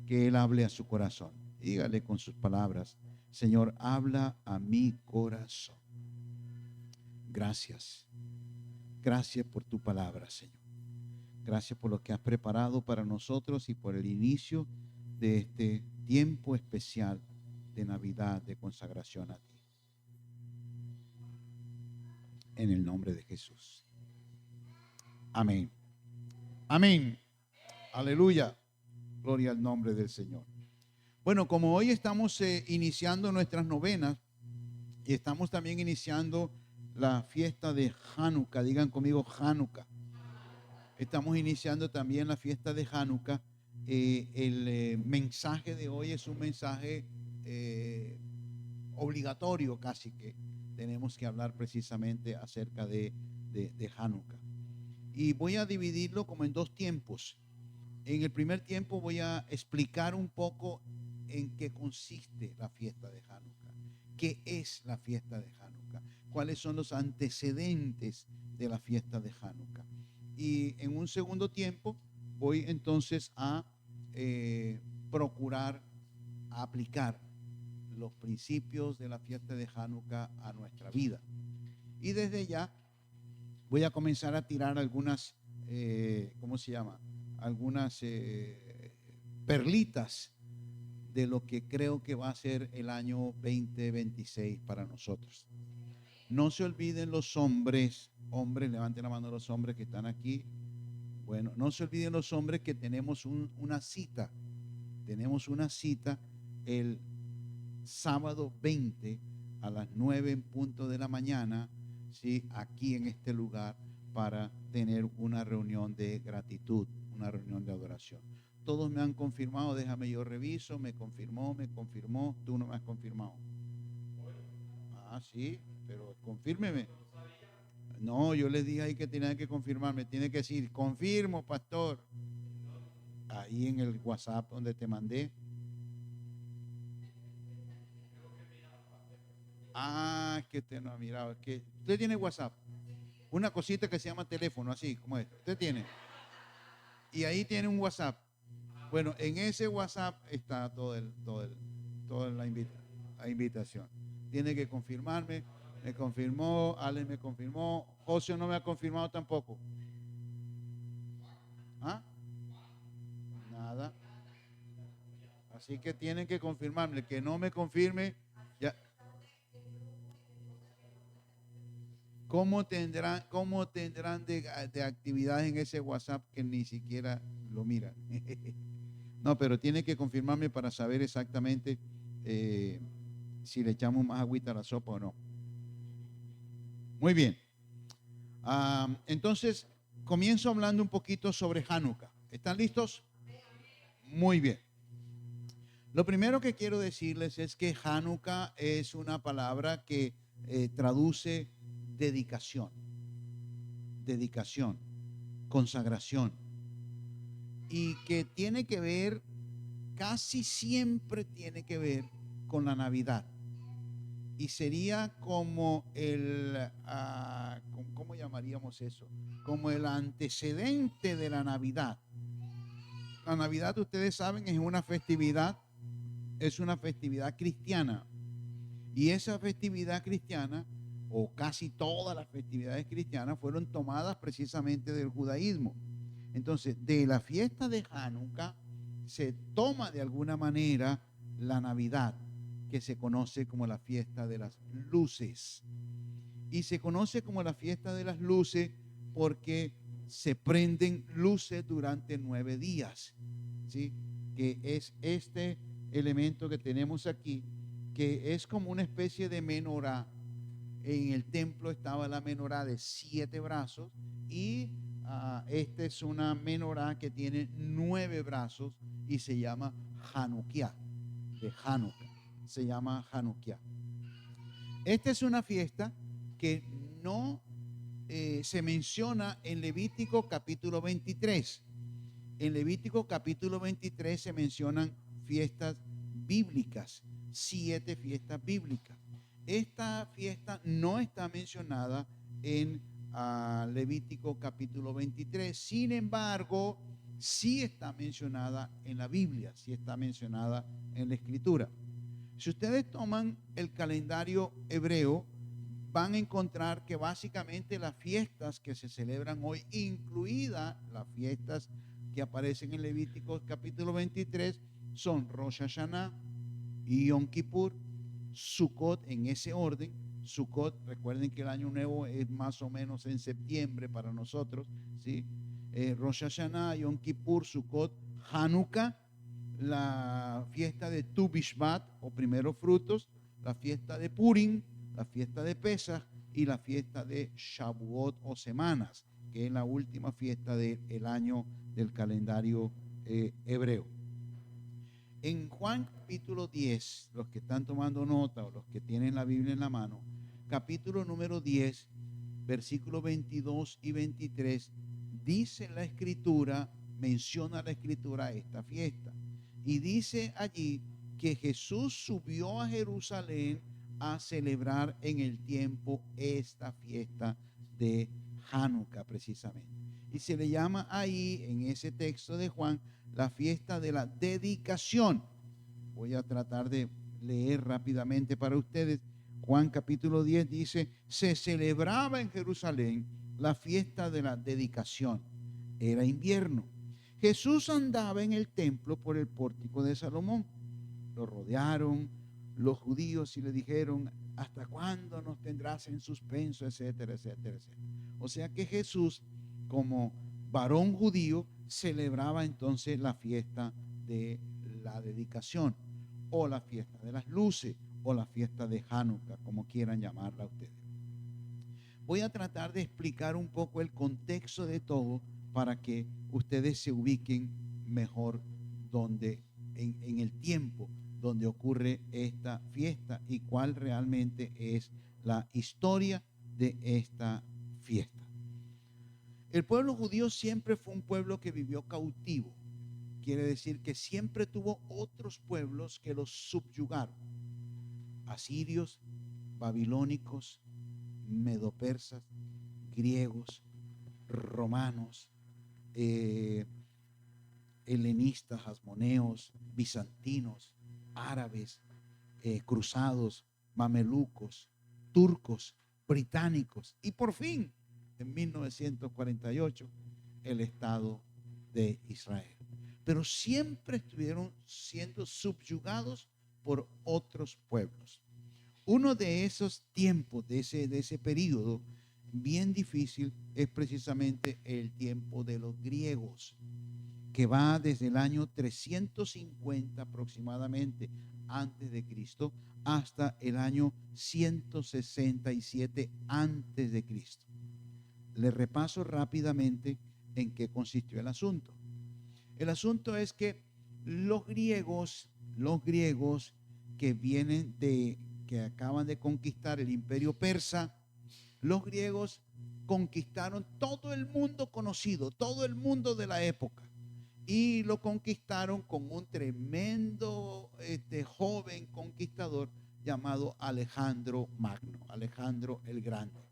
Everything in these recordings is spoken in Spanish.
que Él hable a su corazón. Dígale con sus palabras: Señor, habla a mi corazón. Gracias. Gracias por tu palabra, Señor. Gracias por lo que has preparado para nosotros y por el inicio de este tiempo especial de Navidad, de consagración a ti. En el nombre de Jesús. Amén. Amén. Aleluya. Gloria al nombre del Señor. Bueno, como hoy estamos iniciando nuestras novenas y estamos también iniciando la fiesta de Hanukkah, digan conmigo Hanukkah. Estamos iniciando también la fiesta de Hanukkah. El mensaje de hoy es un mensaje obligatorio, casi que tenemos que hablar precisamente acerca de Hanukkah. Y voy a dividirlo como en dos tiempos. En el primer tiempo voy a explicar un poco en qué consiste la fiesta de Hanukkah, qué es la fiesta de Hanukkah, cuáles son los antecedentes de la fiesta de Hanukkah. Y en un segundo tiempo voy entonces a procurar aplicar los principios de la fiesta de Hanukkah a nuestra vida. Y desde ya voy a comenzar a tirar algunas, ¿cómo se llama? Algunas perlitas de lo que creo que va a ser el año 2026 para nosotros. No se olviden los hombres, levanten la mano los hombres que están aquí. Bueno, no se olviden los hombres que tenemos una cita. Tenemos una cita el sábado 20 a las 9 en punto de la mañana, ¿sí? Aquí en este lugar para tener una reunión de gratitud, una reunión de adoración. Todos me han confirmado, déjame yo reviso, me confirmó, tú no me has confirmado. Ah, sí, pero confírmeme. No, yo les dije ahí que tenían que confirmarme, tiene que decir, confirmo, pastor. Ahí en el WhatsApp donde te mandé. Ah, que usted no ha mirado, es que usted tiene WhatsApp. Una cosita que se llama teléfono, así como esto. Usted tiene. Y ahí tiene un WhatsApp. Bueno, en ese WhatsApp está toda la invitación. Tiene que confirmarme. Me confirmó, Ale me confirmó, José no me ha confirmado tampoco. ¿Ah? Nada. Así que tienen que confirmarme. El que no me confirme, ya. ¿Cómo tendrán de actividades en ese WhatsApp que ni siquiera lo miran? No, pero tiene que confirmarme para saber exactamente si le echamos más agüita a la sopa o no. Muy bien. Entonces, comienzo hablando un poquito sobre Hanukkah. ¿Están listos? Muy bien. Lo primero que quiero decirles es que Hanukkah es una palabra que traduce dedicación, consagración, y que tiene que ver, casi siempre tiene que ver con la Navidad. Y sería como ¿cómo llamaríamos eso? Como el antecedente de la Navidad. La Navidad, ustedes saben, es una festividad cristiana. Y esa festividad cristiana, o casi todas las festividades cristianas, fueron tomadas precisamente del judaísmo. Entonces, de la fiesta de Hanukkah se toma de alguna manera la Navidad, que se conoce como la fiesta de las luces. Y se conoce como la fiesta de las luces porque se prenden luces durante 9 días, ¿sí? Que es este elemento que tenemos aquí, que es como una especie de menorá. En el templo estaba la menorá de 7 brazos y esta es una menorá que tiene 9 brazos y se llama Hanukkah, de Hanukkah. Se llama Hanukkah. Esta es una fiesta que no se menciona en Levítico capítulo 23. En Levítico capítulo 23 se mencionan fiestas bíblicas, 7 fiestas bíblicas. Esta fiesta no está mencionada en Levítico capítulo 23. Sin embargo, sí está mencionada en la Biblia, sí está mencionada en la Escritura. Si ustedes toman el calendario hebreo, van a encontrar que básicamente las fiestas que se celebran hoy, incluidas las fiestas que aparecen en Levítico capítulo 23, son Rosh Hashanah y Yom Kippur, Sukkot en ese orden. Sukkot, recuerden que el año nuevo es más o menos en septiembre para nosotros, ¿sí? Rosh Hashanah, Yom Kippur, Sukkot, Hanukkah, la fiesta de Tu Bishvat o primeros frutos, la fiesta de Purim, la fiesta de Pesach y la fiesta de Shavuot o semanas, que es la última fiesta del año del calendario hebreo. En Juan capítulo 10, los que están tomando nota o los que tienen la Biblia en la mano, capítulo número 10, versículos 22 y 23, dice la Escritura, menciona la Escritura esta fiesta. Y dice allí que Jesús subió a Jerusalén a celebrar en el tiempo esta fiesta de Hanukkah precisamente. Y se le llama ahí, en ese texto de Juan, la fiesta de la dedicación. Voy a tratar de leer rápidamente para ustedes. Juan capítulo 10 dice, se celebraba en Jerusalén la fiesta de la dedicación. Era invierno. Jesús andaba en el templo por el pórtico de Salomón. Lo rodearon los judíos y le dijeron, ¿hasta cuándo nos tendrás en suspenso? Etcétera, etcétera, etcétera. O sea que Jesús, como varón judío, celebraba entonces la fiesta de la dedicación, o la fiesta de las luces, o la fiesta de Hanukkah, como quieran llamarla ustedes. Voy a tratar de explicar un poco el contexto de todo para que ustedes se ubiquen mejor donde, en el tiempo donde ocurre esta fiesta y cuál realmente es la historia de esta fiesta. El pueblo judío siempre fue un pueblo que vivió cautivo. Quiere decir que siempre tuvo otros pueblos que los subyugaron. Asirios, babilónicos, medopersas, griegos, romanos, helenistas, asmoneos, bizantinos, árabes, cruzados, mamelucos, turcos, británicos y por fin, en 1948, el Estado de Israel. Pero siempre estuvieron siendo subyugados por otros pueblos. Uno de esos tiempos, de ese periodo bien difícil, es precisamente el tiempo de los griegos, que va desde el año 350 aproximadamente antes de Cristo hasta el año 167 antes de Cristo. Le repaso rápidamente en qué consistió el asunto. El asunto es que los griegos que acaban de conquistar el imperio persa, los griegos conquistaron todo el mundo conocido, todo el mundo de la época, y lo conquistaron con un tremendo joven conquistador llamado Alejandro Magno, Alejandro el Grande.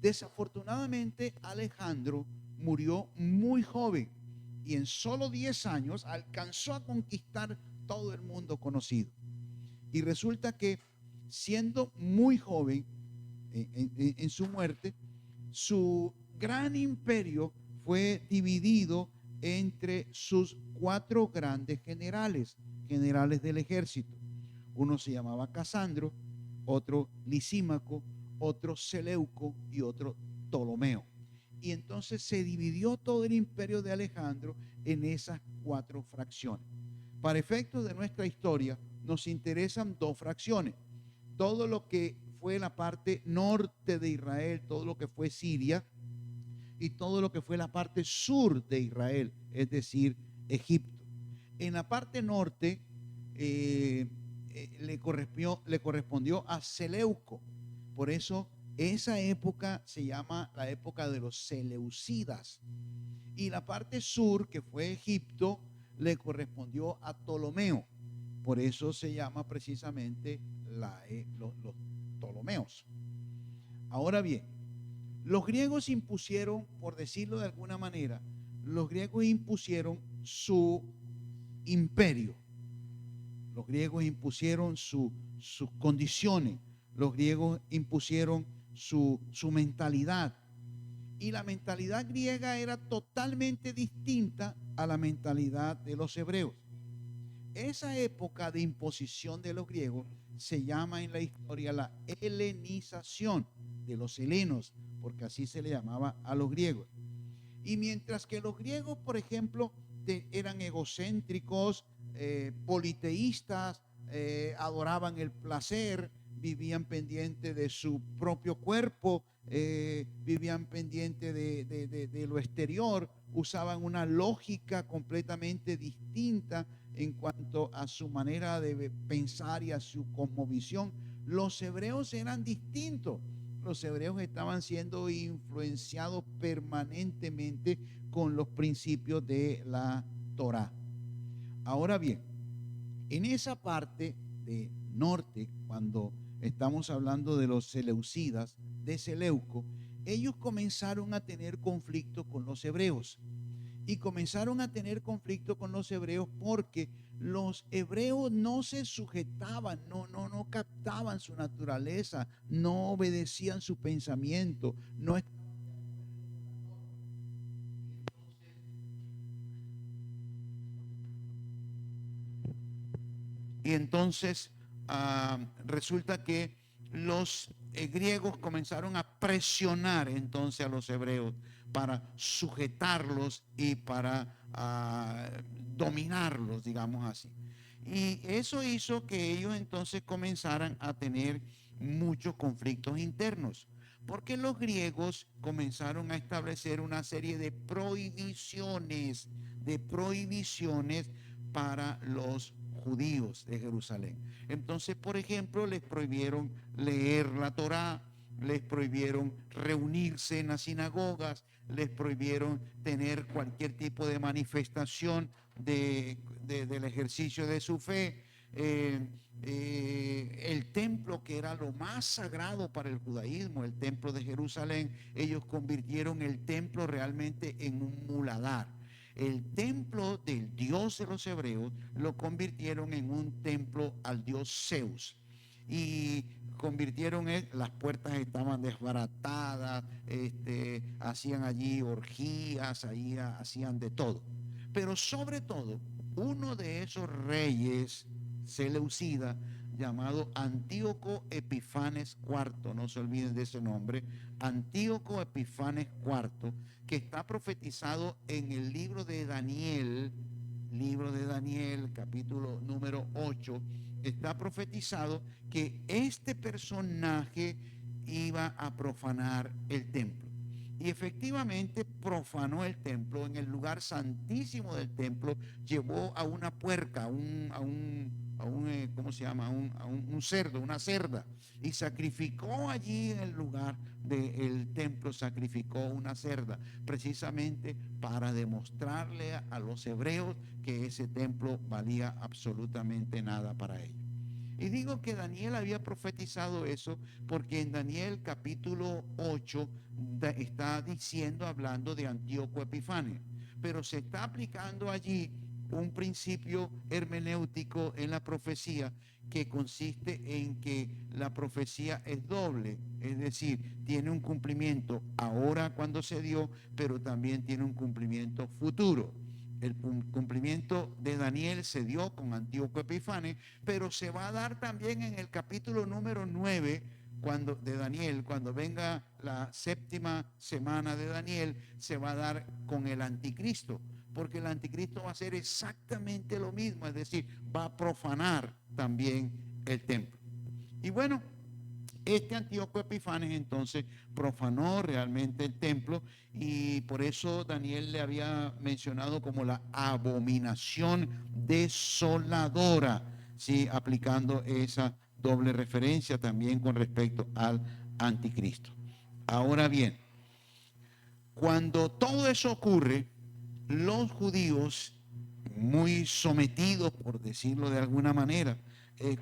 Desafortunadamente, Alejandro murió muy joven y en solo 10 años alcanzó a conquistar todo el mundo conocido. Y resulta que siendo muy joven, en su muerte, su gran imperio fue dividido entre sus 4 grandes generales del ejército. Uno se llamaba Casandro, otro Lisímaco, otro Seleuco y otro Ptolomeo. Y entonces se dividió todo el imperio de Alejandro en esas 4 fracciones. Para efectos de nuestra historia, nos interesan 2 fracciones. Todo lo que fue la parte norte de Israel, todo lo que fue Siria, y todo lo que fue la parte sur de Israel, es decir, Egipto. En la parte norte le correspondió a Seleuco. Por eso esa época se llama la época de los Seleucidas. Y la parte sur, que fue Egipto, le correspondió a Ptolomeo. Por eso se llama precisamente los Ptolomeos. Ahora bien, los griegos impusieron, por decirlo de alguna manera, los griegos impusieron su imperio. Los griegos impusieron sus condiciones. Los griegos impusieron su mentalidad. Y la mentalidad griega era totalmente distinta a la mentalidad de los hebreos. Esa época de imposición de los griegos se llama en la historia la helenización de los helenos, porque así se le llamaba a los griegos. Y mientras que los griegos, por ejemplo, eran egocéntricos, politeístas, adoraban el placer, vivían pendientes de su propio cuerpo, vivían pendientes de lo exterior, usaban una lógica completamente distinta en cuanto a su manera de pensar y a su cosmovisión. Los hebreos eran distintos. Los hebreos estaban siendo influenciados permanentemente con los principios de la Torá. Ahora bien, en esa parte de norte, cuando estamos hablando de los seleucidas, de Seleuco, ellos comenzaron a tener conflicto con los hebreos. Y comenzaron a tener conflicto con los hebreos porque los hebreos no se sujetaban, no captaban su naturaleza, no obedecían su pensamiento, no. Y entonces resulta que los griegos comenzaron a presionar entonces a los hebreos para sujetarlos y para dominarlos, digamos así. Y eso hizo que ellos entonces comenzaran a tener muchos conflictos internos, porque los griegos comenzaron a establecer una serie de prohibiciones para los judíos de Jerusalén. Entonces, por ejemplo, les prohibieron leer la Torá, les prohibieron reunirse en las sinagogas, les prohibieron tener cualquier tipo de manifestación del ejercicio de su fe. El templo, que era lo más sagrado para el judaísmo, el templo de Jerusalén, ellos convirtieron el templo realmente en un muladar. El templo del Dios de los hebreos lo convirtieron en un templo al dios Zeus. Y convirtieron, las puertas estaban desbaratadas, hacían allí orgías, hacían de todo. Pero sobre todo, uno de esos reyes seleucida, llamado Antíoco Epifanes IV, no se olviden de ese nombre, Antíoco Epifanes IV, que está profetizado en el libro de Daniel, capítulo número 8, está profetizado que este personaje iba a profanar el templo. Y efectivamente profanó el templo. En el lugar santísimo del templo llevó a una puerca, ¿cómo se llama? Un cerdo, una cerda, y sacrificó allí en el lugar del templo, sacrificó una cerda, precisamente para demostrarle a los hebreos que ese templo valía absolutamente nada para ellos. Y digo que Daniel había profetizado eso porque en Daniel capítulo 8 está diciendo, hablando de Antíoco Epifanes, pero se está aplicando allí un principio hermenéutico en la profecía que consiste en que la profecía es doble, es decir, tiene un cumplimiento ahora cuando se dio, pero también tiene un cumplimiento futuro. El cumplimiento de Daniel se dio con Antíoco Epifanes, pero se va a dar también en el capítulo número 9 de Daniel, cuando venga la séptima semana de Daniel, se va a dar con el anticristo, porque el anticristo va a hacer exactamente lo mismo, es decir, va a profanar también el templo. Y bueno, este Antíoco Epifanes entonces profanó realmente el templo, y por eso Daniel le había mencionado como la abominación desoladora, ¿sí? Aplicando esa doble referencia también con respecto al anticristo. Ahora bien, cuando todo eso ocurre, los judíos, muy sometidos, por decirlo de alguna manera,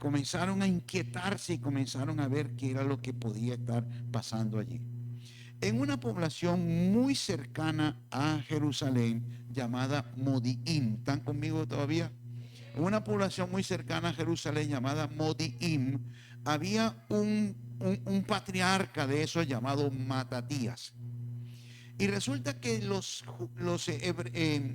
comenzaron a inquietarse y comenzaron a ver qué era lo que podía estar pasando allí. en una población muy cercana a Jerusalén llamada Modi'im. ¿Están conmigo todavía? En una población muy cercana a Jerusalén llamada Modi'im había un patriarca de esos llamado Matatías. Y resulta que los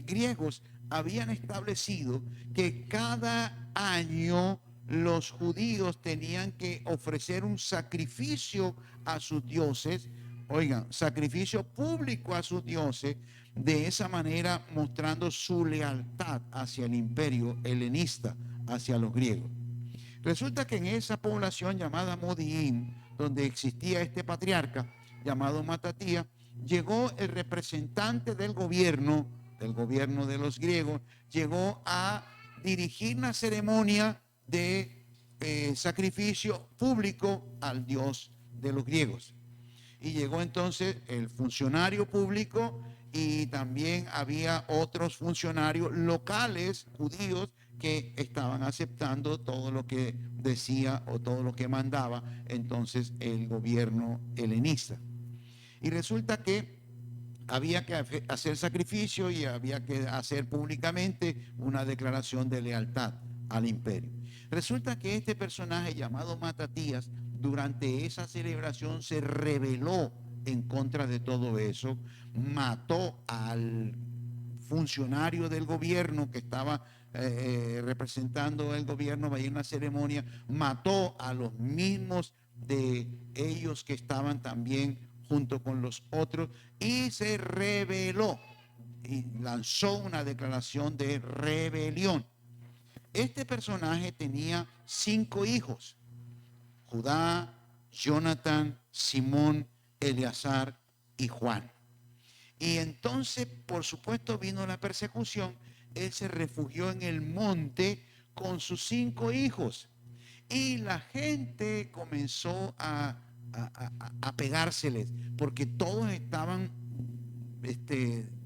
griegos habían establecido que cada año los judíos tenían que ofrecer un sacrificio a sus dioses, oigan, sacrificio público a sus dioses, de esa manera mostrando su lealtad hacia el imperio helenista, hacia los griegos. Resulta que en esa población llamada Modi'in, donde existía este patriarca llamado Matatías, llegó el representante del gobierno de los griegos, llegó a dirigir una ceremonia de sacrificio público al dios de los griegos. Y llegó entonces el funcionario público y también había otros funcionarios locales judíos que estaban aceptando todo lo que decía o todo lo que mandaba entonces el gobierno helenista. Y resulta que había que hacer sacrificio y había que hacer públicamente una declaración de lealtad al imperio. Resulta que este personaje llamado Matatías, durante esa celebración se rebeló en contra de todo eso, mató al funcionario del gobierno que estaba representando el gobierno en una ceremonia, mató a los mismos de ellos que estaban también junto con los otros y se rebeló y lanzó una declaración de rebelión. Este personaje tenía 5 hijos: Judá, Jonathan, Simón, Eleazar y Juan. Y entonces, por supuesto, vino la persecución. Él se refugió en el monte con sus 5 hijos. Y la gente comenzó a pegárseles, porque todos estaban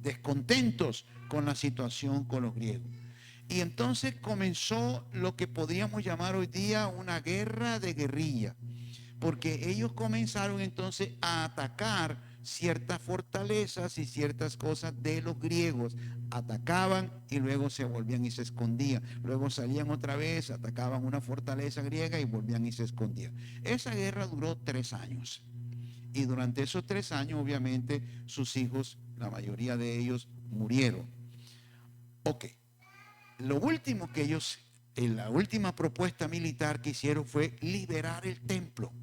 descontentos con la situación con los griegos. Y entonces comenzó lo que podríamos llamar hoy día una guerra de guerrilla, porque ellos comenzaron entonces a atacar ciertas fortalezas y ciertas cosas de los griegos. Atacaban y luego se volvían y se escondían. Luego salían otra vez, atacaban una fortaleza griega y volvían y se escondían. Esa guerra duró 3 años. Y durante esos 3 años, obviamente, sus hijos, la mayoría de ellos, murieron. Ok. Lo último que ellos, en la última propuesta militar que hicieron fue liberar el templo.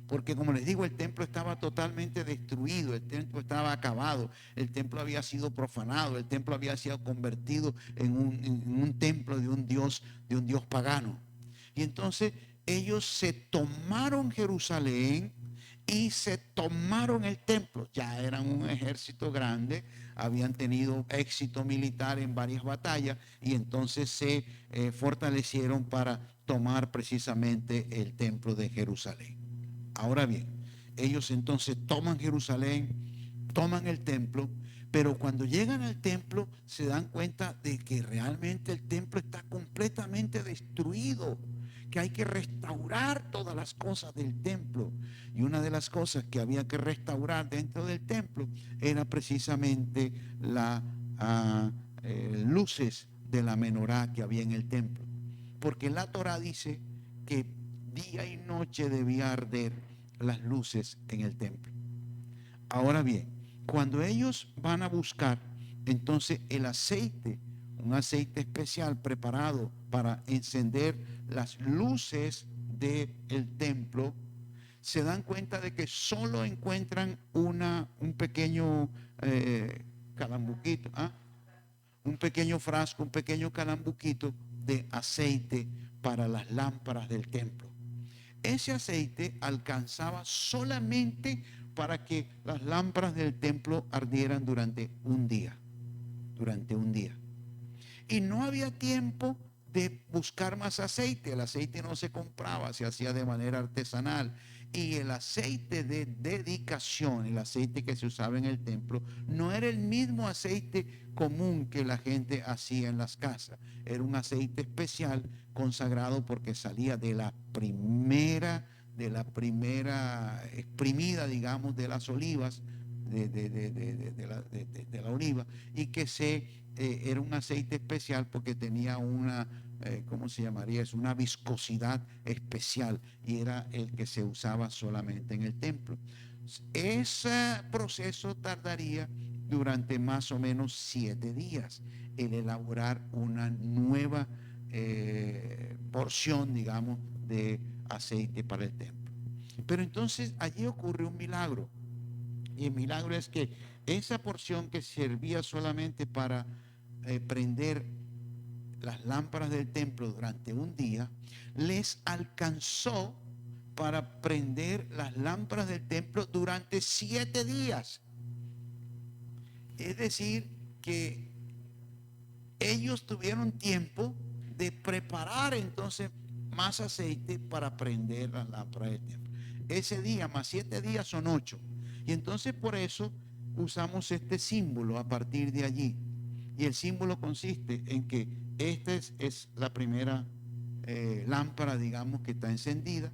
Porque como les digo, el templo estaba totalmente destruido, el templo estaba acabado, el templo había sido profanado, el templo había sido convertido en un templo de un dios pagano. Y entonces ellos se tomaron Jerusalén y se tomaron el templo. Ya eran un ejército grande, habían tenido éxito militar en varias batallas y entonces se fortalecieron para tomar precisamente el templo de Jerusalén. Ahora bien, ellos entonces toman Jerusalén, toman el templo, pero cuando llegan al templo se dan cuenta de que realmente el templo está completamente destruido, que hay que restaurar todas las cosas del templo. Y una de las cosas que había que restaurar dentro del templo era precisamente las luces de la menorá que había en el templo. Porque la Torá dice que día y noche debía arder las luces en el templo. Ahora bien, cuando ellos van a buscar entonces el aceite, un aceite especial preparado para encender las luces del templo, se dan cuenta de que solo encuentran un pequeño calambuquito, un pequeño frasco, un pequeño calambuquito de aceite para las lámparas del templo. Ese aceite alcanzaba solamente para que las lámparas del templo ardieran durante un día. Y no había tiempo de buscar más aceite. El aceite no se compraba, se hacía de manera artesanal. Y el aceite de dedicación, el aceite que se usaba en el templo, no era el mismo aceite común que la gente hacía en las casas. Era un aceite especial consagrado porque salía de la primera la primera exprimida, digamos, de las olivas, de la oliva, y que era un aceite especial porque tenía una, ¿cómo se llamaría? Es una viscosidad especial y era el que se usaba solamente en el templo. Ese proceso tardaría durante más o menos 7 días el elaborar una nueva porción, digamos, de aceite para el templo. Pero entonces allí ocurre un milagro. Y el milagro es que esa porción que servía solamente para prender las lámparas del templo durante un día, les alcanzó para prender las lámparas del templo durante 7 días. Es decir, que ellos tuvieron tiempo de preparar entonces más aceite para prender las lámparas del templo. Ese día más 7 días son 8. Y entonces por eso usamos este símbolo a partir de allí. Y el símbolo consiste en que esta es la primera lámpara, digamos, que está encendida.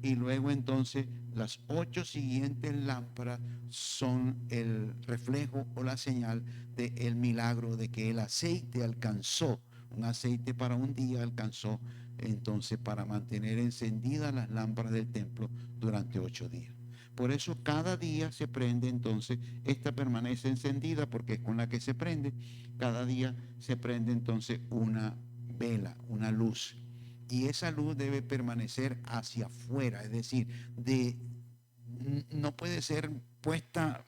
Y luego entonces las 8 siguientes lámparas son el reflejo o la señal del milagro de que el aceite alcanzó, un aceite para un día alcanzó entonces para mantener encendidas las lámparas del templo durante 8 días. Por eso cada día se prende, entonces esta permanece encendida porque es con la que se prende. Cada día se prende entonces una vela, una luz. Y esa luz debe permanecer hacia afuera, es decir, no puede ser puesta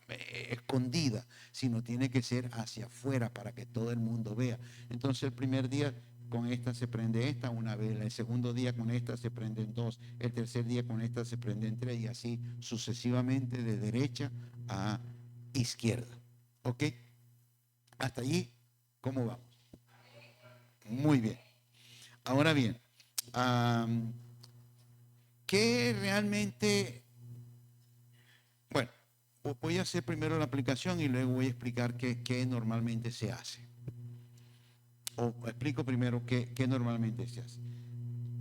escondida, sino tiene que ser hacia afuera para que todo el mundo vea. Entonces el primer día con esta se prende esta, una vela. El segundo día con esta se prenden 2. El tercer día con esta se prenden 3 y así sucesivamente de derecha a izquierda. ¿Ok? Hasta allí, ¿cómo vamos? Muy bien. Ahora bien, ¿qué realmente? Bueno, voy a hacer primero la aplicación y luego voy a explicar qué normalmente se hace. O explico primero qué normalmente se hace.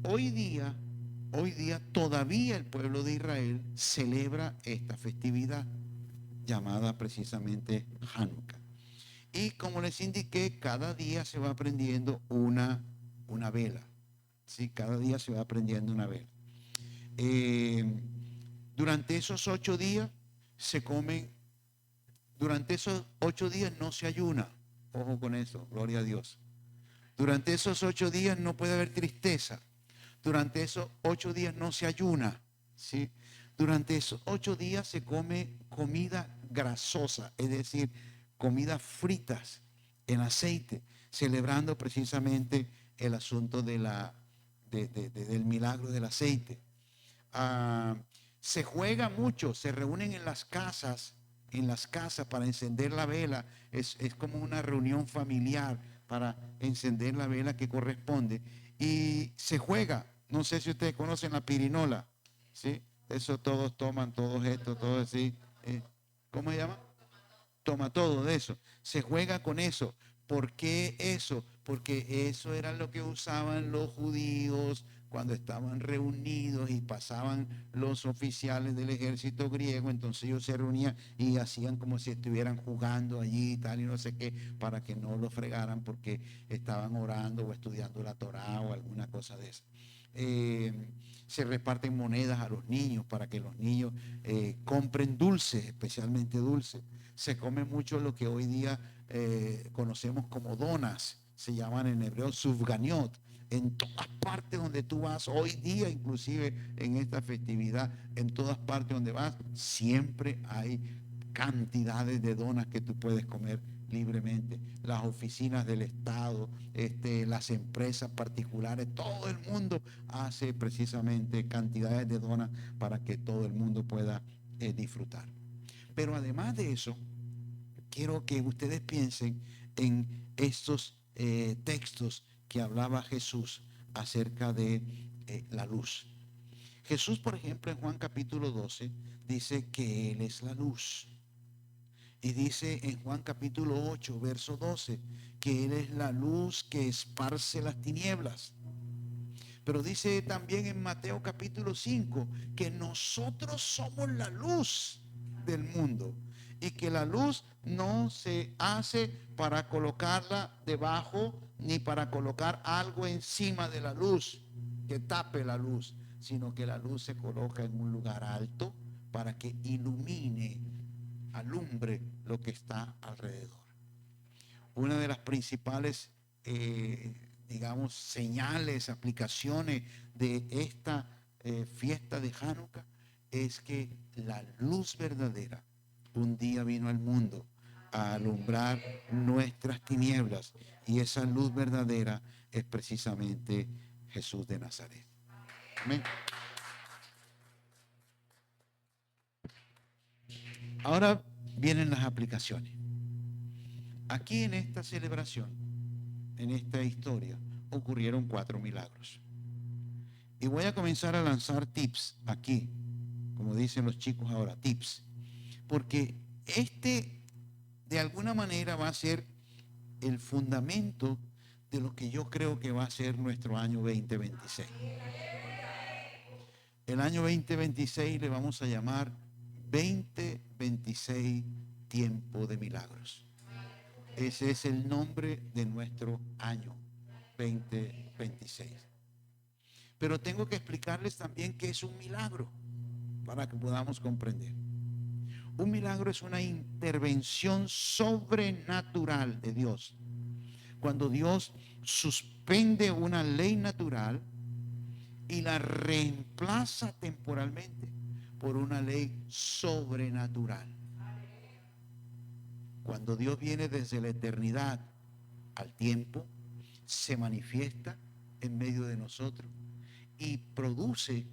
Hoy día, hoy día todavía el pueblo de Israel celebra esta festividad llamada precisamente Hanukkah. Y como les indiqué, cada día se va prendiendo una vela. ¿Sí? Cada día se va prendiendo una vela. Durante esos 8 días se comen, durante esos 8 días no se ayuna. Ojo con eso, gloria a Dios. Durante esos 8 días no puede haber tristeza. Durante esos 8 días no se ayuna. ¿Sí? Durante esos 8 días se come comida grasosa, es decir, comidas fritas en aceite, celebrando precisamente el asunto del milagro del aceite. Ah, se juega mucho, se reúnen en las casas para encender la vela. Es como una reunión familiar para encender la vela que corresponde. Y se juega, no sé si ustedes conocen la pirinola, ¿sí? Eso todos toman, todos esto, todo así. ¿Cómo se llama? Toma todo de eso. Se juega con eso. ¿Por qué eso? Porque eso era lo que usaban los judíos cuando estaban reunidos y pasaban los oficiales del ejército griego. Entonces ellos se reunían y hacían como si estuvieran jugando allí y tal y no sé qué, para que no lo fregaran porque estaban orando o estudiando la Torá o alguna cosa de esa. Se reparten monedas a los niños para que los niños compren dulces, especialmente dulces. Se come mucho lo que hoy día conocemos como donas, se llaman en hebreo sufganiot. En todas partes donde tú vas, hoy día inclusive en esta festividad, en todas partes donde vas, siempre hay cantidades de donas que tú puedes comer libremente. Las oficinas del Estado, las empresas particulares, todo el mundo hace precisamente cantidades de donas para que todo el mundo pueda disfrutar. Pero además de eso, quiero que ustedes piensen en estos textos que hablaba Jesús acerca de la luz. Jesús, por ejemplo, en Juan capítulo 12, dice que Él es la luz. Y dice en Juan capítulo 8, verso 12, que Él es la luz que esparce las tinieblas. Pero dice también en Mateo capítulo 5 que nosotros somos la luz del mundo y que la luz no se hace para colocarla debajo ni para colocar algo encima de la luz que tape la luz, sino que la luz se coloca en un lugar alto para que ilumine, alumbre lo que está alrededor. Una de las principales digamos, señales, aplicaciones de esta fiesta de Hanukkah es que la luz verdadera un día vino al mundo a alumbrar nuestras tinieblas, y esa luz verdadera es precisamente Jesús de Nazaret. Amén. Ahora vienen las aplicaciones. Aquí en esta celebración, en esta historia, ocurrieron 4 milagros. Y voy a comenzar a lanzar tips aquí, como dicen los chicos ahora, tips. Porque de alguna manera va a ser el fundamento de lo que yo creo que va a ser nuestro año 2026. El año 2026 le vamos a llamar 2026 tiempo de milagros. Ese es el nombre de nuestro año 2026. Pero tengo que explicarles también qué es un milagro para que podamos comprender. Un milagro es una intervención sobrenatural de Dios. Cuando Dios suspende una ley natural y la reemplaza temporalmente por una ley sobrenatural. Cuando Dios viene desde la eternidad al tiempo, se manifiesta en medio de nosotros y produce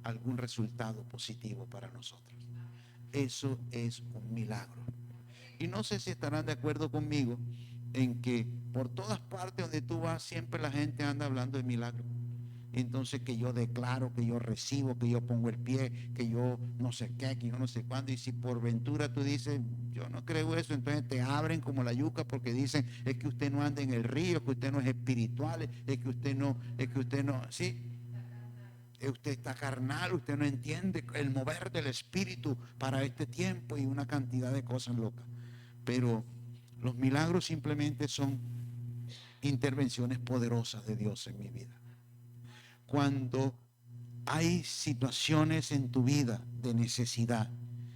algún resultado positivo para nosotros. Eso es un milagro. Y no sé si estarán de acuerdo conmigo en que por todas partes donde tú vas, siempre la gente anda hablando de milagros. Entonces, que yo declaro, que yo recibo, que yo pongo el pie, que yo no sé qué, que yo no sé cuándo. Y si por ventura tú dices, yo no creo eso, entonces te abren como la yuca porque dicen, es que usted no anda en el río, que usted no es espiritual, es que usted no, ¿sí? Usted está carnal, usted no entiende el mover del espíritu para este tiempo y una cantidad de cosas locas. Pero los milagros simplemente son intervenciones poderosas de Dios en mi vida. Cuando hay situaciones en tu vida de necesidad,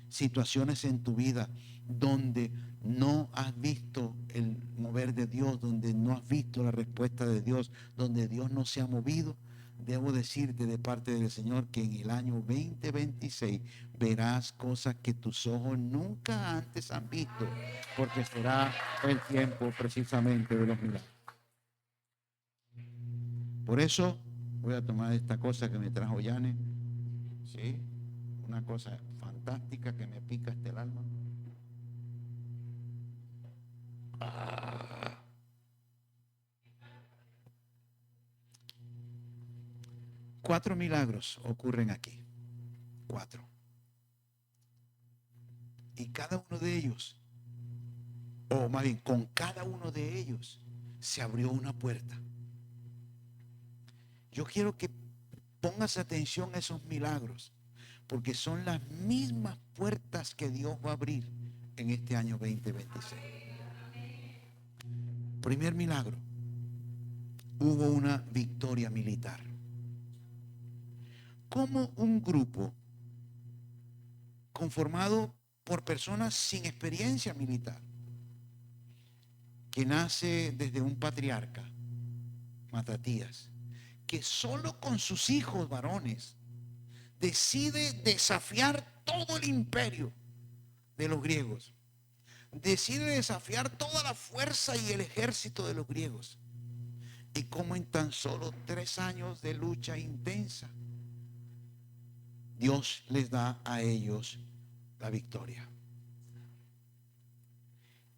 situaciones en tu vida donde no has visto el mover de Dios, donde no has visto la respuesta de Dios, donde Dios no se ha movido, debo decirte de parte del Señor que en el año 2026 verás cosas que tus ojos nunca antes han visto, porque será el tiempo precisamente de los milagros. Por eso voy a tomar esta cosa que me trajo Yane, ¿sí? Una cosa fantástica que me pica hasta el alma. 4 milagros ocurren aquí. 4. Y cada uno de ellos, o más bien con cada uno de ellos, se abrió una puerta. Yo quiero que pongas atención a esos milagros, porque son las mismas puertas que Dios va a abrir en este año 2026. Primer milagro, hubo una victoria militar. Como un grupo conformado por personas sin experiencia militar, que nace desde un patriarca, Matatías, que solo con sus hijos varones decide desafiar todo el imperio de los griegos, decide desafiar toda la fuerza y el ejército de los griegos, y como en tan solo 3 años de lucha intensa, Dios les da a ellos la victoria.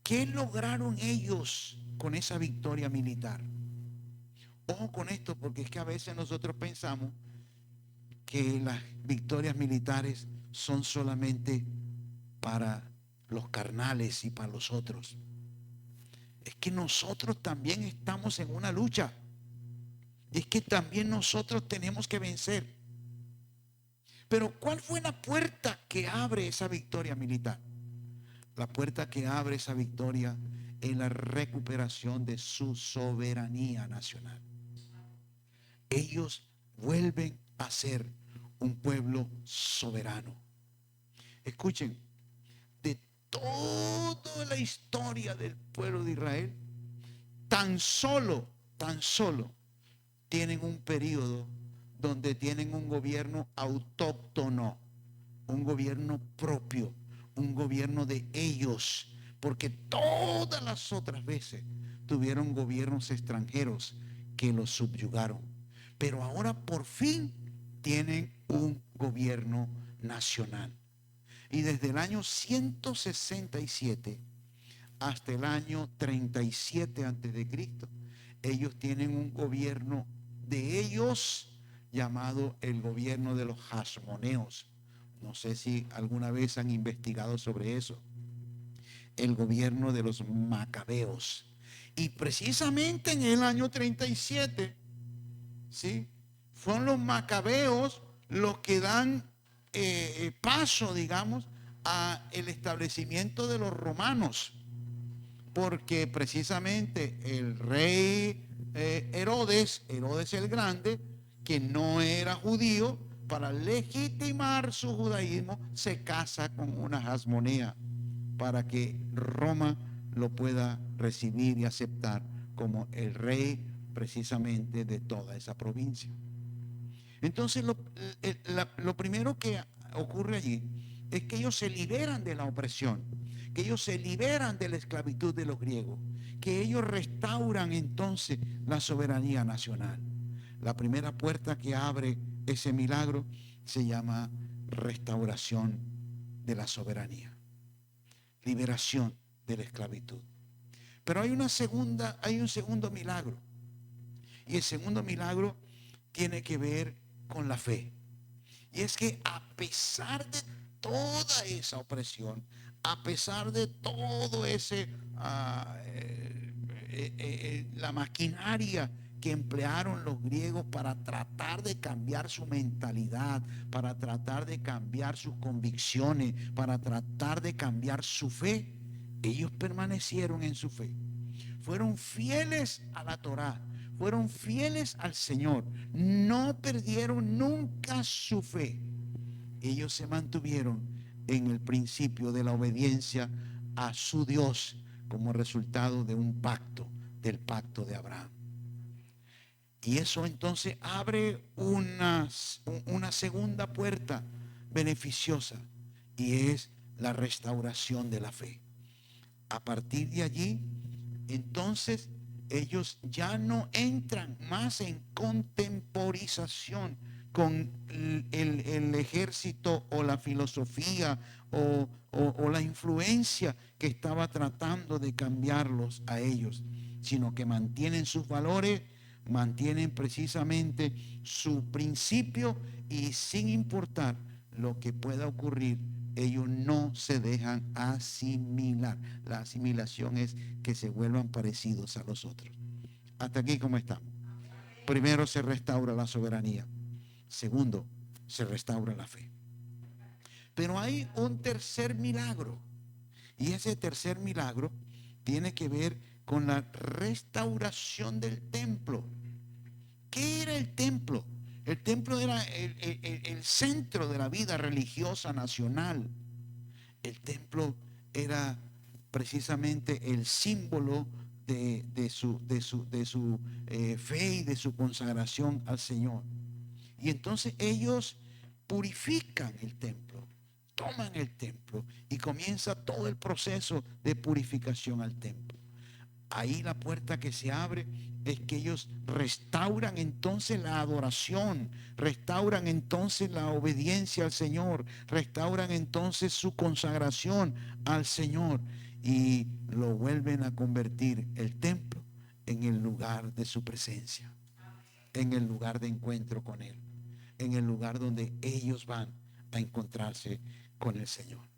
¿Qué lograron ellos con esa victoria militar? Ojo con esto, porque es que a veces nosotros pensamos que las victorias militares son solamente para los carnales y para los otros. Es que nosotros también estamos en una lucha. es que también nosotros tenemos que vencer. Pero ¿cuál fue la puerta que abre esa victoria militar? La puerta que abre esa victoria es la recuperación de su soberanía nacional. Ellos vuelven a ser un pueblo soberano. Escuchen, de toda la historia del pueblo de Israel, tan solo tienen un periodo donde tienen un gobierno autóctono, un gobierno propio, un gobierno de ellos, porque todas las otras veces tuvieron gobiernos extranjeros que los subyugaron. Pero ahora por fin tienen un gobierno nacional. Y desde el año 167 hasta el año 37 antes de Cristo, ellos tienen un gobierno de ellos llamado el gobierno de los Hasmoneos. No sé si alguna vez han investigado sobre eso. El gobierno de los Macabeos. Y precisamente en el año 37, ¿sí?, son los Macabeos los que dan paso, digamos, a el establecimiento de los romanos. Porque precisamente el rey Herodes el Grande, que no era judío, para legitimar su judaísmo, se casa con una Hasmonea para que Roma lo pueda recibir y aceptar como el rey precisamente de toda esa provincia. Entonces lo primero que ocurre allí es que ellos se liberan de la opresión, que ellos se liberan de la esclavitud de los griegos, que ellos restauran entonces la soberanía nacional. La primera puerta que abre ese milagro se llama restauración de la soberanía, liberación de la esclavitud. Pero hay un segundo milagro, y el segundo milagro tiene que ver con la fe. Y es que a pesar de toda esa opresión, a pesar de todo ese la maquinaria que emplearon los griegos para tratar de cambiar su mentalidad, para tratar de cambiar sus convicciones, para tratar de cambiar su fe, ellos permanecieron en su fe. Fueron fieles a la Torá, fueron fieles al Señor, no perdieron nunca su fe. Ellos se mantuvieron en el principio de la obediencia a su Dios como resultado de un pacto, del pacto de Abraham. Y eso entonces abre una segunda puerta beneficiosa, y es la restauración de la fe. A partir de allí, entonces, ellos ya no entran más en contemporización con el ejército o la filosofía o la influencia que estaba tratando de cambiarlos a ellos, sino que mantienen sus valores, mantienen precisamente su principio, y sin importar lo que pueda ocurrir, ellos no se dejan asimilar. La asimilación es que se vuelvan parecidos a los otros. Hasta aquí, ¿cómo estamos? Primero, se restaura la soberanía. Segundo, se restaura la fe. Pero hay un tercer milagro, y ese tercer milagro tiene que ver con la restauración del templo. ¿Qué era el templo? El templo era el centro de la vida religiosa nacional. El templo era precisamente el símbolo de su fe y de su consagración al Señor. Y entonces ellos purifican el templo, toman el templo, y comienza todo el proceso de purificación al templo. Ahí la puerta que se abre es que ellos restauran entonces la adoración, restauran entonces la obediencia al Señor, restauran entonces su consagración al Señor, y lo vuelven a convertir el templo en el lugar de su presencia, en el lugar de encuentro con Él, en el lugar donde ellos van a encontrarse con el Señor.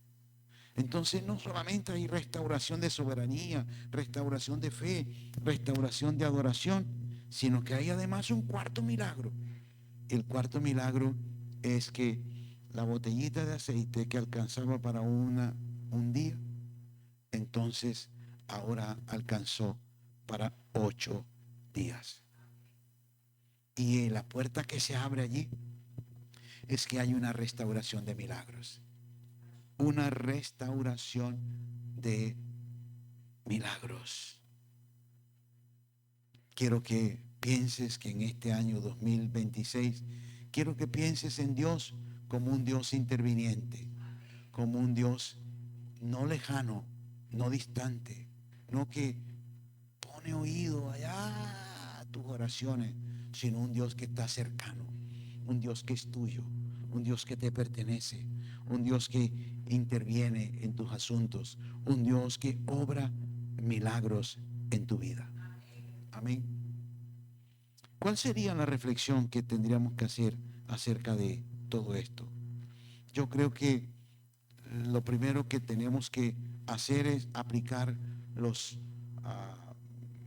Entonces no solamente hay restauración de soberanía, restauración de fe, restauración de adoración, sino que hay además un cuarto milagro. El cuarto milagro es que la botellita de aceite que alcanzaba para un día, entonces ahora alcanzó para 8 días. Y la puerta que se abre allí es que hay una restauración de milagros. Una restauración de milagros. Quiero que pienses que en este año 2026, quiero que pienses en Dios como un Dios interviniente, como un Dios no lejano, no distante, no que pone oído allá a tus oraciones, sino un Dios que está cercano, un Dios que es tuyo, un Dios que te pertenece, un Dios que interviene en tus asuntos, un Dios que obra milagros en tu vida. Amén. ¿Cuál sería la reflexión que tendríamos que hacer acerca de todo esto? Yo creo que lo primero que tenemos que hacer es aplicar los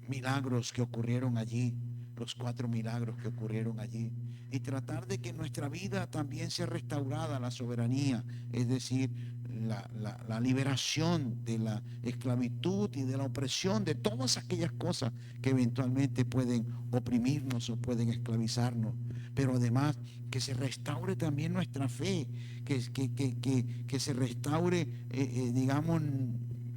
milagros que ocurrieron allí, los 4 milagros que ocurrieron allí, y tratar de que nuestra vida también sea restaurada, la soberanía, es decir, la liberación de la esclavitud y de la opresión, de todas aquellas cosas que eventualmente pueden oprimirnos o pueden esclavizarnos, pero además que se restaure también nuestra fe, que se restaure, digamos,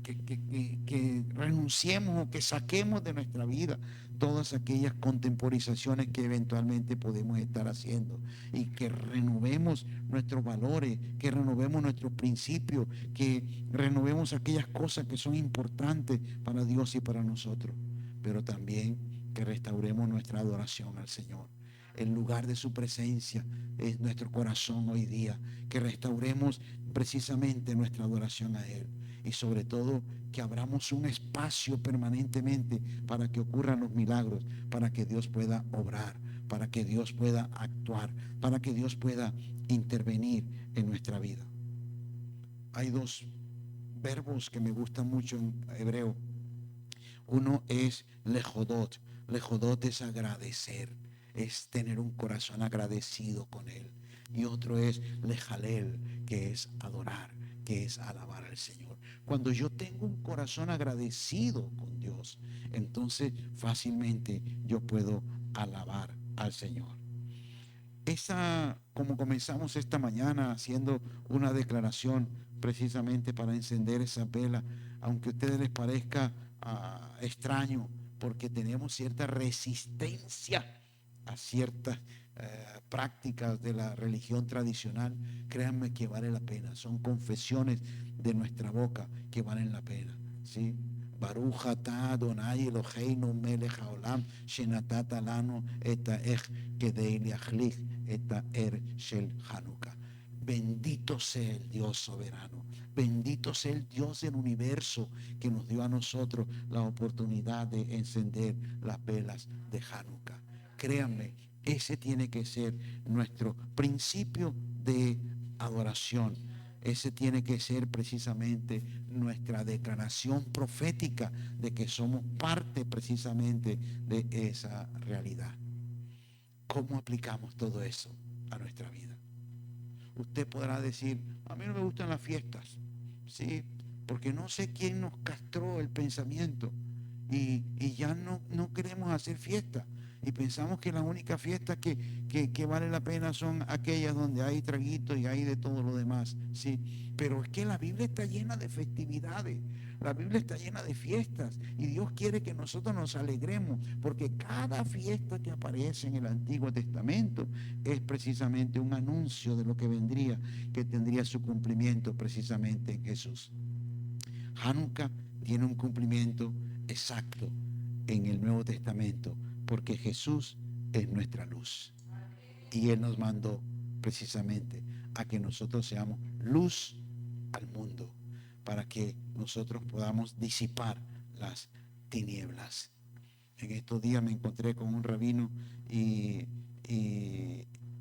que renunciemos o que saquemos de nuestra vida todas aquellas contemporizaciones que eventualmente podemos estar haciendo, y que renovemos nuestros valores, que renovemos nuestros principios, que renovemos aquellas cosas que son importantes para Dios y para nosotros, pero también que restauremos nuestra adoración al Señor. El lugar de su presencia es nuestro corazón hoy día, que restauremos precisamente nuestra adoración a Él, y sobre todo que abramos un espacio permanentemente para que ocurran los milagros, para que Dios pueda obrar, para que Dios pueda actuar, para que Dios pueda intervenir en nuestra vida. Hay 2 verbos que me gustan mucho en hebreo. Uno es lejodot. Lejodot es agradecer, es tener un corazón agradecido con Él. Y otro es lejalel, que es adorar, que es alabar al Señor. Cuando yo tengo un corazón agradecido con Dios, entonces fácilmente yo puedo alabar al Señor. Como comenzamos esta mañana haciendo una declaración precisamente para encender esa vela, aunque a ustedes les parezca extraño, porque tenemos cierta resistencia a ciertas prácticas de la religión tradicional, créanme que vale la pena. Son confesiones de nuestra boca que valen la pena, ¿sí? Baruch atah Adonai Eloheinu melech haolam shenatat lanu et ha'ech kedei leachlich et ha'er shel Hanukkah. Bendito sea el Dios soberano, bendito sea el Dios del universo que nos dio a nosotros la oportunidad de encender las velas de Hanukkah. Créanme, ese tiene que ser nuestro principio de adoración. Ese tiene que ser precisamente nuestra declaración profética de que somos parte precisamente de esa realidad. ¿Cómo aplicamos todo eso a nuestra vida? Usted podrá decir, a mí no me gustan las fiestas, ¿sí? Porque no sé quién nos castró el pensamiento y ya no queremos hacer fiesta. Y pensamos que las únicas fiestas que vale la pena son aquellas donde hay traguitos y hay de todo lo demás, ¿sí? Pero es que la Biblia está llena de festividades, la Biblia está llena de fiestas, y Dios quiere que nosotros nos alegremos, porque cada fiesta que aparece en el Antiguo Testamento es precisamente un anuncio de lo que vendría, que tendría su cumplimiento precisamente en Jesús. Hanukkah tiene un cumplimiento exacto en el Nuevo Testamento, porque Jesús es nuestra luz. Y Él nos mandó precisamente a que nosotros seamos luz al mundo, para que nosotros podamos disipar las tinieblas. En estos días me encontré con un rabino y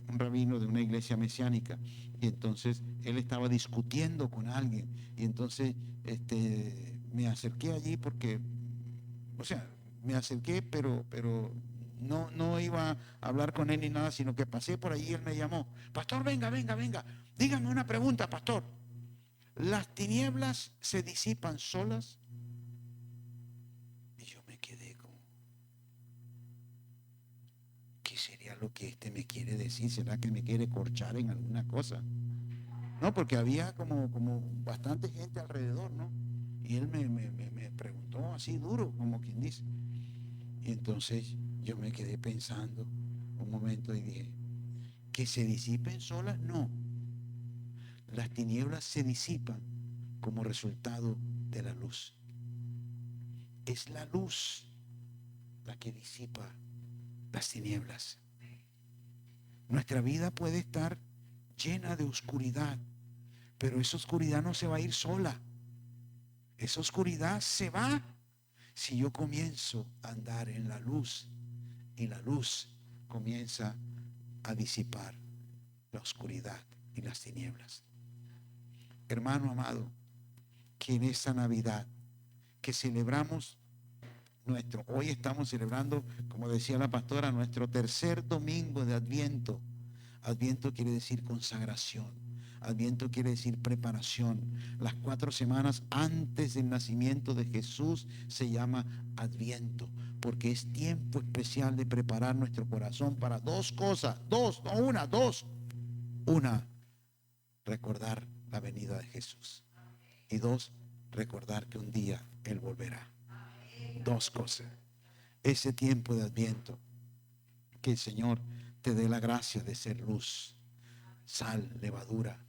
un rabino de una iglesia mesiánica, y entonces él estaba discutiendo con alguien, y entonces me acerqué allí porque, o sea, me acerqué, pero no iba a hablar con él ni nada, sino que pasé por allí y él me llamó. Pastor, venga. Dígame una pregunta, pastor. ¿Las tinieblas se disipan solas? Y yo me quedé como, ¿qué sería lo que este me quiere decir? ¿Será que me quiere corchar en alguna cosa? No, porque había como bastante gente alrededor, ¿no? Y él me preguntó así duro, como quien dice. Y entonces yo me quedé pensando un momento y dije, ¿que se disipen solas? No. Las tinieblas se disipan como resultado de la luz. Es la luz la que disipa las tinieblas. Nuestra vida puede estar llena de oscuridad, pero esa oscuridad no se va a ir sola. Esa oscuridad se va si yo comienzo a andar en la luz, y la luz comienza a disipar la oscuridad y las tinieblas. Hermano amado, que en esta Navidad que celebramos hoy estamos celebrando, como decía la pastora, nuestro tercer domingo de Adviento. Adviento quiere decir consagración. Adviento quiere decir preparación. Las 4 semanas antes del nacimiento de Jesús se llama Adviento, porque es tiempo especial de preparar nuestro corazón para dos cosas. Dos, no una, dos. Una, recordar la venida de Jesús. Y dos, recordar que un día Él volverá. Dos cosas. Ese tiempo de Adviento, que el Señor te dé la gracia de ser luz, sal, levadura,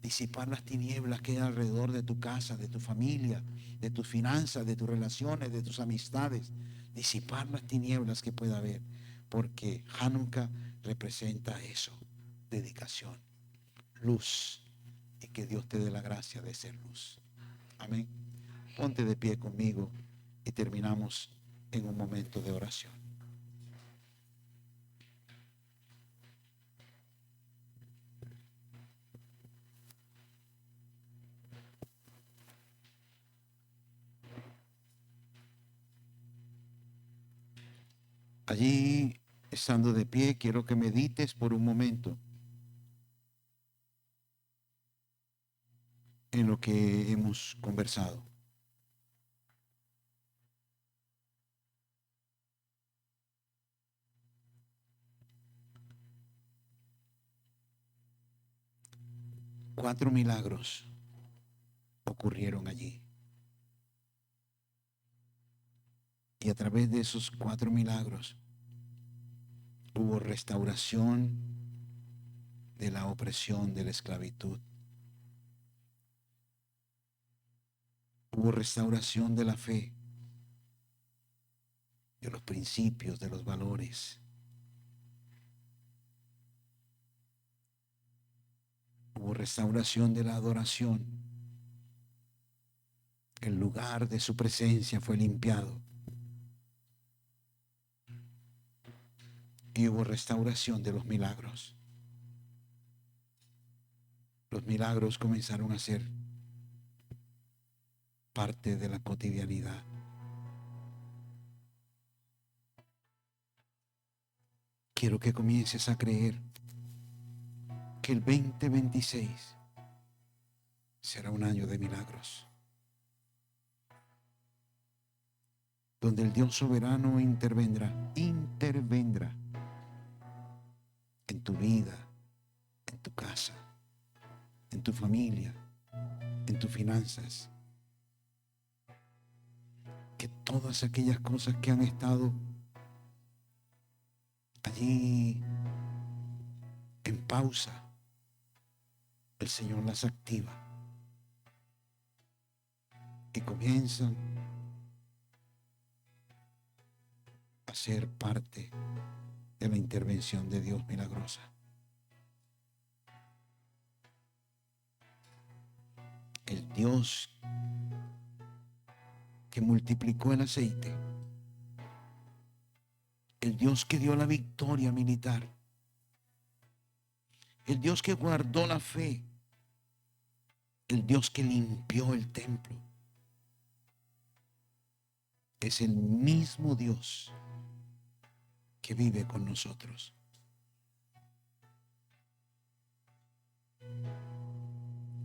disipar las tinieblas que hay alrededor de tu casa, de tu familia, de tus finanzas, de tus relaciones, de tus amistades. Disipar las tinieblas que pueda haber, porque Hanukkah representa eso, dedicación, luz, y que Dios te dé la gracia de ser luz. Amén. Ponte de pie conmigo y terminamos en un momento de oración. Allí, estando de pie, quiero que medites por un momento en lo que hemos conversado. Cuatro milagros ocurrieron allí. Y a través de esos 4 milagros hubo restauración de la opresión, de la esclavitud. Hubo restauración de la fe, de los principios, de los valores. Hubo restauración de la adoración. El lugar de su presencia fue limpiado. Y hubo restauración de los milagros. Los milagros comenzaron a ser parte de la cotidianidad. Quiero que comiences a creer que el 2026 será un año de milagros, donde el Dios soberano intervendrá en tu vida, en tu casa, en tu familia, en tus finanzas. Que todas aquellas cosas que han estado allí en pausa, el Señor las activa y comienzan a ser parte de la intervención de Dios milagrosa. El Dios que multiplicó el aceite, el Dios que dio la victoria militar, el Dios que guardó la fe, el Dios que limpió el templo, es el mismo Dios que vive con nosotros.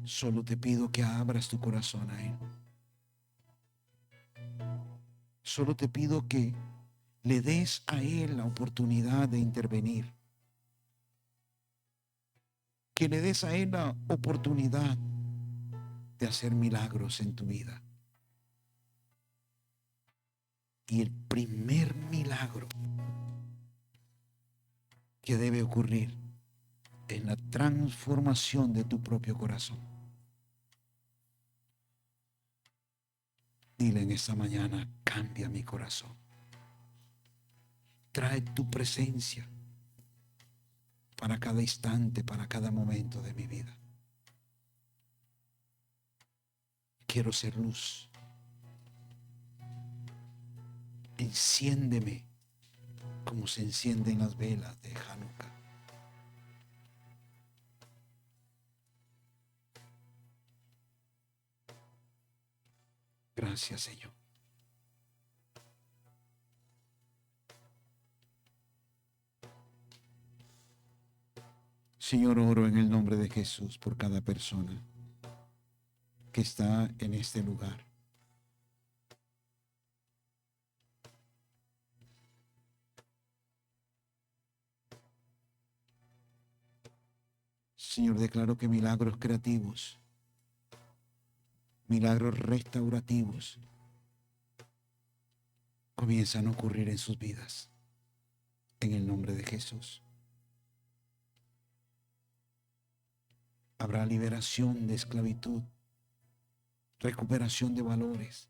Solo te pido que abras tu corazón a Él. Solo te pido que le des a Él la oportunidad de intervenir. Que le des a Él la oportunidad de hacer milagros en tu vida. Y el primer milagro que debe ocurrir es la transformación de tu propio corazón. Dile en esta mañana: cambia mi corazón. Trae tu presencia para cada instante, para cada momento de mi vida. Quiero ser luz. Enciéndeme como se encienden las velas de Hanukkah. Gracias, Señor. Señor, oro en el nombre de Jesús por cada persona que está en este lugar. Señor, declaro que milagros creativos, milagros restaurativos comienzan a ocurrir en sus vidas. En el nombre de Jesús. Habrá liberación de esclavitud, recuperación de valores,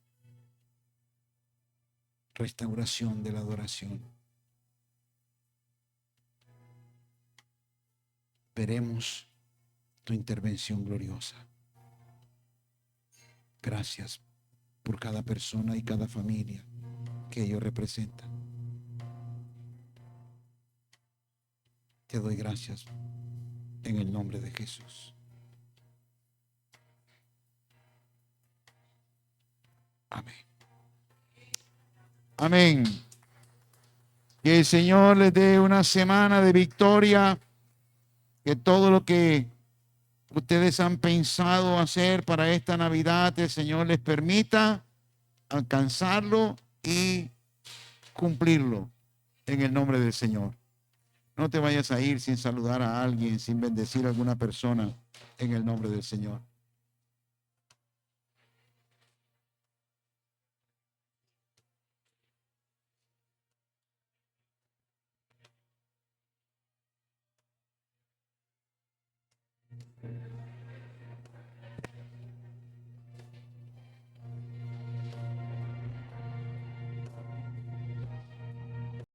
restauración de la adoración. Veremos tu intervención gloriosa. Gracias por cada persona y cada familia que ellos representan. Te doy gracias en el nombre de Jesús. Amén. Amén. Que el Señor les dé una semana de victoria. Que todo lo que ustedes han pensado hacer para esta Navidad, el Señor les permita alcanzarlo y cumplirlo en el nombre del Señor. No te vayas a ir sin saludar a alguien, sin bendecir a alguna persona en el nombre del Señor.